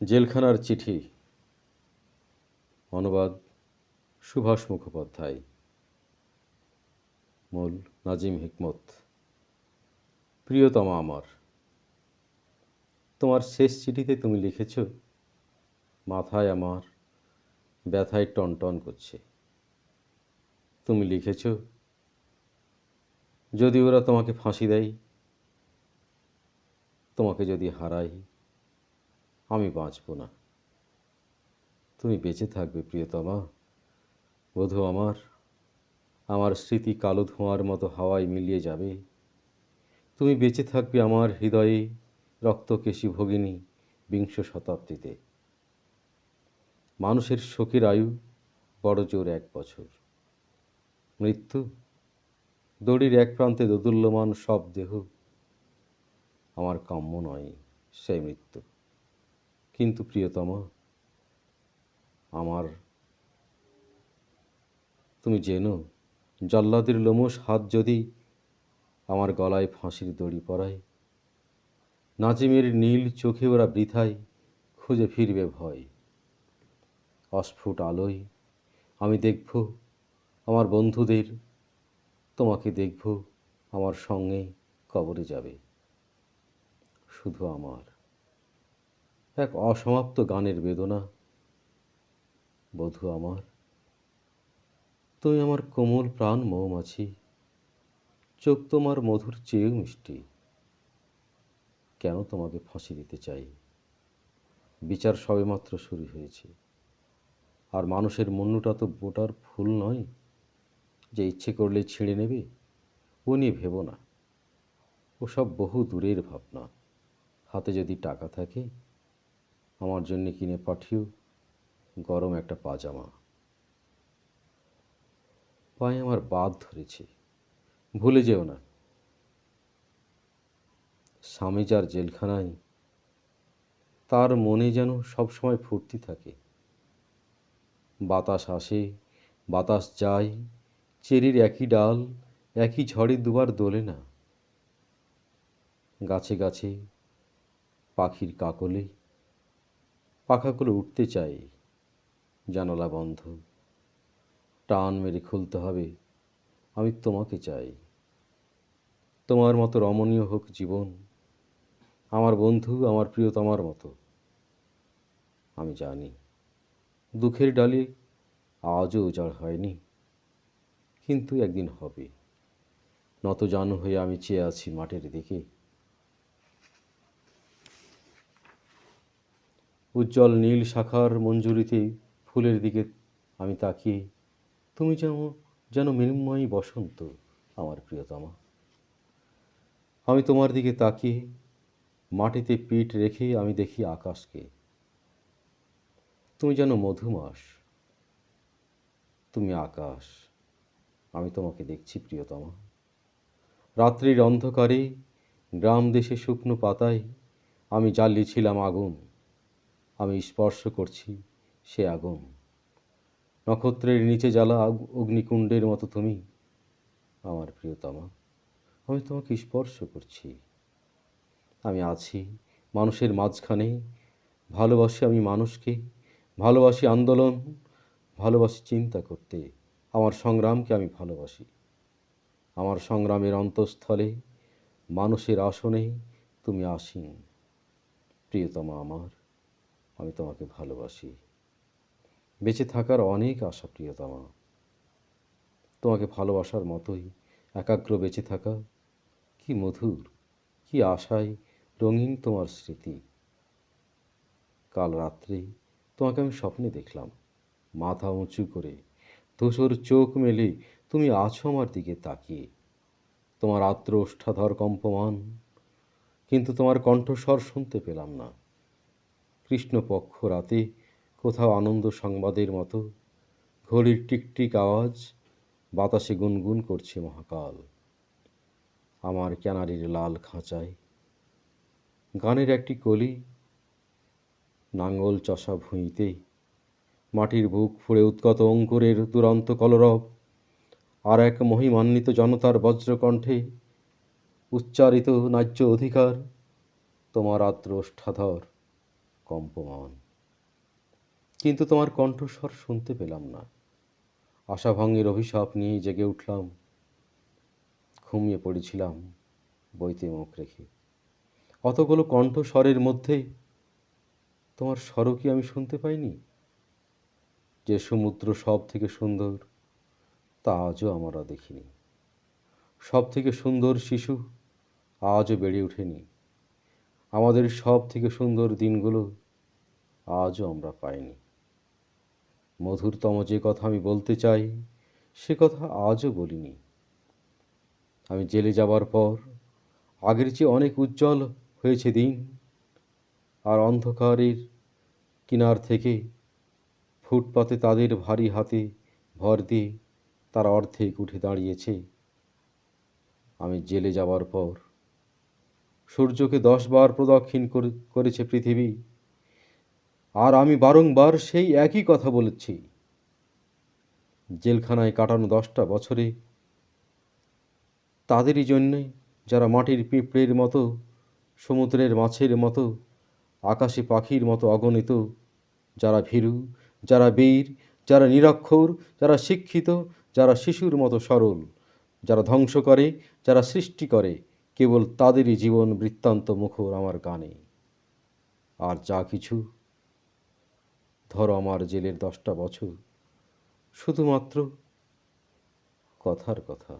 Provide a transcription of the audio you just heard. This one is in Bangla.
জেলখানার চিঠি। অনুবাদ সুভাষ মুখোপাধ্যায়। মূল নাজিম হিকমত। প্রিয়তমা আমার, তোমার শেষ চিঠিতে তুমি লিখেছ, মাথায় আমার ব্যথায় টনটন করছে। তুমি লিখেছ, যদি ওরা তোমাকে ফাঁসি দেয়, তোমাকে যদি হারাই, আমি বাঁচব না। তুমি বেঁচে থাকবে প্রিয়তমা। বধূ আমার, আমার স্মৃতি কালো ধোঁয়ার মতো হাওয়ায় মিলিয়ে যাবে। তুমি বেঁচে থাকবে আমার হৃদয়ে, রক্তকেশী ভগিনী বিংশ শতাব্দীতে। মানুষের শোকের আয়ু বড় জোর 1 বছর। মৃত্যু দড়ির এক প্রান্তে দোদুল্যমান সব দেহ। আমার কাম্য নয় সেই মৃত্যু। কিন্তু প্রিয়তমা আমার, তুমি জেনো, জল্লাদের লোমশ হাত যদি আমার গলায় ফাঁসির দড়ি পরায়, নাজিমের নীল চোখে ওরা বৃথায় খুঁজে ফিরবে ভয়। অস্ফুট আলোয় আমি দেখব আমার বন্ধুদের, তোমাকে দেখব আমার সঙ্গে কবরে যাবে। শুধু আমার এক অসমাপ্ত গানের বেদনা। বধূ আমার, তুমি আমার কোমল প্রাণ মৌমাছি, চোখ তোমার মধুর চেয়েও মিষ্টি। কেন তোমাকে ফাঁসি দিতে চাই? বিচার সবেমাত্র শুরু হয়েছে। আর মানুষের মন্যুটা তো বোটার ফুল নয় যে ইচ্ছে করলে ছিঁড়ে নেবে। ও নিয়ে ভেবো না, ওসব বহু দূরের ভাবনা। হাতে যদি টাকা থাকে, আমার জন্য কিনে পাঠিও গরম একটা পাজামা। পায়ে আমার বাদ ধরেছে, ভুলে যেও না। স্বামী যার জেলখানায়, তার মনে যেন সবসময় ফুর্তি থাকে। বাতাস আসে, বাতাস যায়, চেরির একই ডাল একই ঝড়ে দুবার দোলে না। গাছে গাছে পাখির কাকলে, পাখাগুলো উঠতে চায়, জানালা বন্ধ, টান মেরে খুলতে হবে। আমি তোমাকে চাই। তোমার মতো রমণীয় হোক জীবন, আমার বন্ধু, আমার প্রিয়তমার মতো। আমি জানি দুঃখের ডালি আজও উজাড় হয়নি, কিন্তু একদিন হবে। নতজানু হয়ে আমি চেয়ে আছি মাঠের দিকে। উজ্জ্বল নীল শাখার মঞ্জুরিতে ফুলের দিকে আমি তাকিয়ে, তুমি যেন মৃন্ময়ী বসন্ত, আমার প্রিয়তমা। আমি তোমার দিকে তাকিয়ে মাটিতে পিঠ রেখে আমি দেখি আকাশকে। তুমি যেন মধুমাস, তুমি আকাশ, আমি তোমাকে দেখছি প্রিয়তমা। রাত্রির অন্ধকারে গ্রাম দেশে শুকনো পাতায় আমি জ্বালিয়েছিলাম আগুন। আমি স্পর্শ করছি সে আগুন। নক্ষত্রের নিচে জ্বালা অগ্নিকুণ্ডের মতো তুমি, আমার প্রিয়তমা। আমি তোমাকে স্পর্শ করছি। আমি আছি মানুষের মাঝখানে, ভালোবাসি আমি মানুষকে, ভালোবাসি আন্দোলন, ভালোবাসি চিন্তা করতে। আমার সংগ্রামকে আমি ভালোবাসি। আমার সংগ্রামের অন্তঃস্থলে, মানুষের আসনে তুমি আসীন। প্রিয়তমা আমার, আমি তোমাকে ভালোবাসি। বেঁচে থাকার অনেক আশা প্রিয়তমা। তোমাকে ভালোবাসার মতোই একাগ্র বেঁচে থাকা। কি মধুর, কি আশায় রঙিন তোমার স্মৃতি। কাল রাত্রে তোমাকে আমি স্বপ্নে দেখলাম, মাথা উঁচু করে, ধূসর চোখ মেলে তুমি আছো আমার দিকে তাকিয়ে। তোমার আর্দ্র ওষ্ঠাধর কম্পমান, কিন্তু তোমার কণ্ঠস্বর শুনতে পেলাম না। কৃষ্ণপক্ষ রাতে কোথাও আনন্দ সংবাদের মতো ঘড়ির টিকটিক আওয়াজ বাতাসে গুনগুন করছে মহাকাল। আমার ক্যানারির লাল খাঁচায় গানের একটি কলি, নাঙ্গল চষা ভুঁইতে মাটির বুক ফুঁড়ে উদ্গত অঙ্কুরের দুরন্ত কলরব। আর এক মহিমান্বিত জনতার বজ্রকণ্ঠে উচ্চারিত ন্যায্য অধিকার। তোমার আর্দ্র ওষ্ঠাধর কম্পমান। কিন্তু তোমার কণ্ঠস্বর শুনতে পেলাম না। আশাভঙ্গের অভিশাপ নিয়ে জেগে উঠলাম, ঘুমিয়ে পড়েছিলাম বইতে মুখ রেখে। অতগুলো কণ্ঠস্বরের মধ্যে তোমার স্বরও কি আমি শুনতে পাইনি? যে সমুদ্র সব থেকে সুন্দর, তা আজও আমরা দেখিনি। সব থেকে সুন্দর শিশু আজও বেড়ে ওঠেনি। আমাদের সব থেকে সুন্দর দিনগুলো আজও আমরা পাইনি। মধুরতম যে কথা আমি বলতে চাই, সে কথা আজও বলিনি। আমি জেলে যাবার পর আগের চেয়ে অনেক উজ্জ্বল হয়েছে দিন, আর অন্ধকারের কিনার থেকে ফুটপাতে তাদের ভারী হাতে ভর দিয়ে তারা অর্ধেক উঠে দাঁড়িয়েছে। আমি জেলে যাবার পর সূর্যকে 10 বার প্রদক্ষিণ করেছে পৃথিবী, আর আমি বারংবার সেই একই কথা বলেছি। জেলখানায় কাটানো 10টা বছরে তাদেরই জন্যে যারা মাটির পিঁপড়ের মতো, সমুদ্রের মাছের মতো, আকাশে পাখির মতো অগণিত, যারা ভীরু, যারা বীর, যারা নিরক্ষর, যারা শিক্ষিত, যারা শিশুর মতো সরল, যারা ধ্বংস করে, যারা সৃষ্টি করে, কেবল তাদেরই জীবন বৃত্তান্ত মুখর আমার গানে। আর যা কিছু, ধরো আমার জেলের 10টা বছর, শুধুমাত্র কথার কথা।